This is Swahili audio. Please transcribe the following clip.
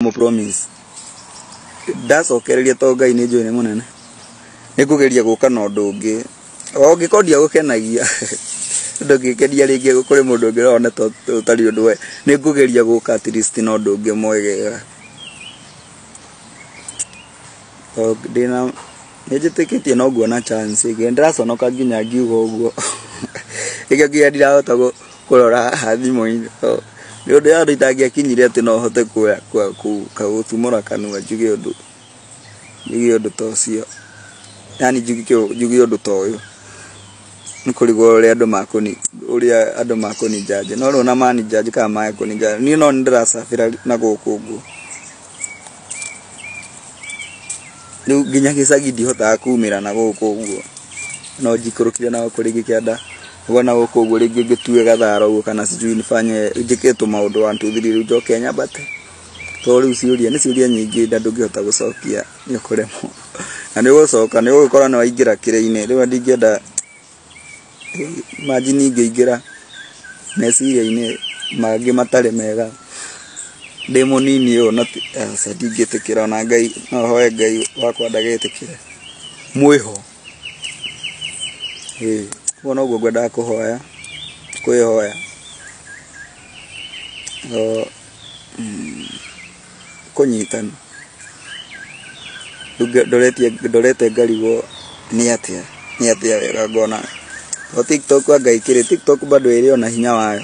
Mo promise ndacokereria to Ngai ni njui ni munene nikugeria guka na undu ungi ongikondia gukenagia ndungikeria ringi kuri mundu ungi rona to utari undu we nikugeria guka at least na undu ungi mwegega to dina nijitikitie no guona chance ige ndiraconoka nginya ngiuga uguo ige ngia ndirahota kurora thimo-ini ni undu ya nditangia kinyire ati no hote kuya gutumura kanua njuge undu tocio yani njuge undu toyo nikurigwo uria andu makoni jaje no rona mani jaje kama mae koni jaje ni no ndiracabira na guku uguo riu nginya gicagi ndihotaga kumira na guku uguo no njikurukire na kuri gikianda wana guku uguo ringi ngitue gatharo uguo kana sijui nifanye njiketu maundu 1 2 3 riu njoke nyambate to riu ciuria ni ciuria nyingi ndungihota gucokia ni kuremwo na ni gucoka ni gukora na waingira kire-ini riu ndingienda majini ngiingira meciria-ini mangi matare mega ndi munini yo na ndingitikira na Ngai no hoe Ngai wakwa ndagetikire mwiho wona uguo ngwenda kuhoya kwihoya kunyitana ndorete ngarigo ni atia wega ngona o TikTok ngaikire TikTok bado iri ona hinya wayo